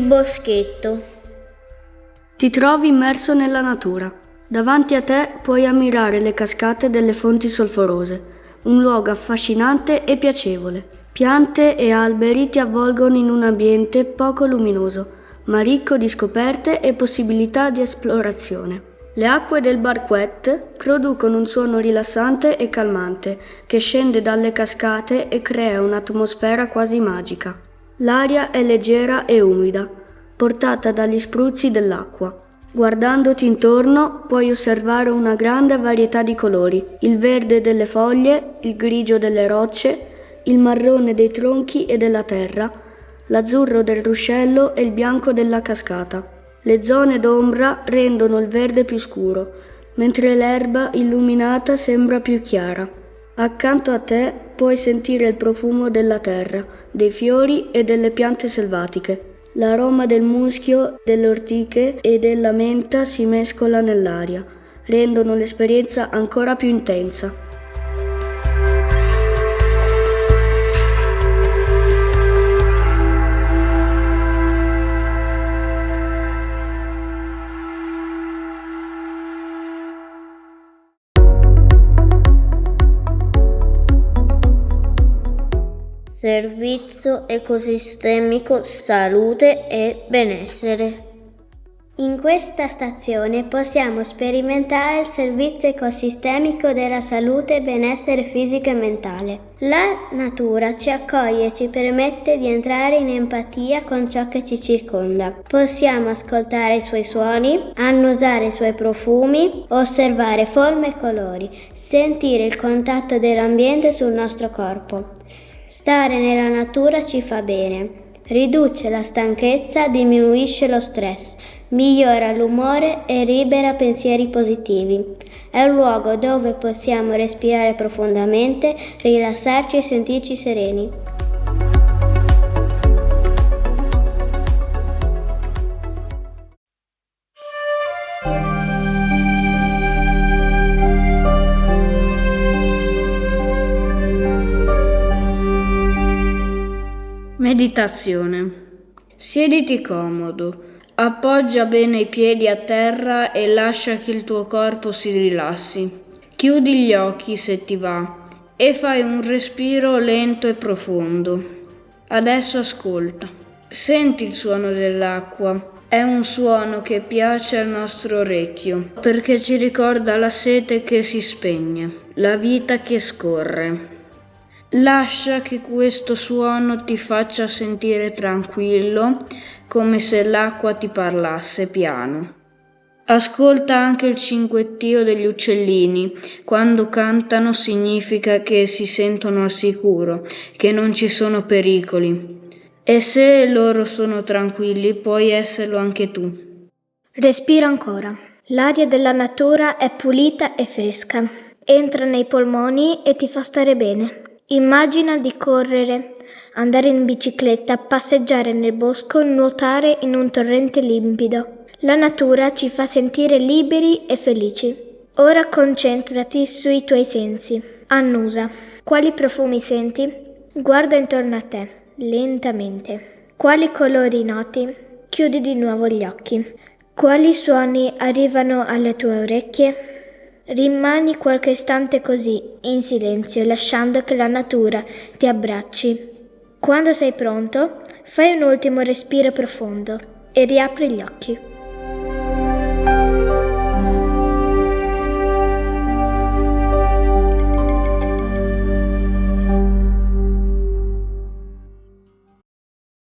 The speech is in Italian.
boschetto. Ti trovi immerso nella natura. Davanti a te puoi ammirare le cascate delle fonti solforose, un luogo affascinante e piacevole. Piante e alberi ti avvolgono in un ambiente poco luminoso, ma ricco di scoperte e possibilità di esplorazione. Le acque del Barquet producono un suono rilassante e calmante che scende dalle cascate e crea un'atmosfera quasi magica. L'aria è leggera e umida, portata dagli spruzzi dell'acqua. Guardandoti intorno puoi osservare una grande varietà di colori, il verde delle foglie, il grigio delle rocce, il marrone dei tronchi e della terra, l'azzurro del ruscello e il bianco della cascata. Le zone d'ombra rendono il verde più scuro, mentre l'erba illuminata sembra più chiara. Accanto a te puoi sentire il profumo della terra, dei fiori e delle piante selvatiche. L'aroma del muschio, delle ortiche e della menta si mescola nell'aria, rendono l'esperienza ancora più intensa. Servizio ecosistemico, salute e benessere. In questa stazione possiamo sperimentare il servizio ecosistemico della salute e benessere fisico e mentale. La natura ci accoglie e ci permette di entrare in empatia con ciò che ci circonda. Possiamo ascoltare i suoi suoni, annusare i suoi profumi, osservare forme e colori, sentire il contatto dell'ambiente sul nostro corpo. Stare nella natura ci fa bene, riduce la stanchezza, diminuisce lo stress, migliora l'umore e libera pensieri positivi. È un luogo dove possiamo respirare profondamente, rilassarci e sentirci sereni. Meditazione. Siediti comodo, appoggia bene i piedi a terra e lascia che il tuo corpo si rilassi. Chiudi gli occhi se ti va e fai un respiro lento e profondo. Adesso ascolta. Senti il suono dell'acqua. È un suono che piace al nostro orecchio perché ci ricorda la sete che si spegne, la vita che scorre. Lascia che questo suono ti faccia sentire tranquillo, come se l'acqua ti parlasse piano. Ascolta anche il cinguettio degli uccellini. Quando cantano significa che si sentono al sicuro, che non ci sono pericoli. E se loro sono tranquilli, puoi esserlo anche tu. Respira ancora. L'aria della natura è pulita e fresca. Entra nei polmoni e ti fa stare bene. Immagina di correre, andare in bicicletta, passeggiare nel bosco, nuotare in un torrente limpido. La natura ci fa sentire liberi e felici. Ora concentrati sui tuoi sensi. Annusa. Quali profumi senti? Guarda intorno a te, lentamente. Quali colori noti? Chiudi di nuovo gli occhi. Quali suoni arrivano alle tue orecchie? Rimani qualche istante così, in silenzio, lasciando che la natura ti abbracci. Quando sei pronto, fai un ultimo respiro profondo e riapri gli occhi.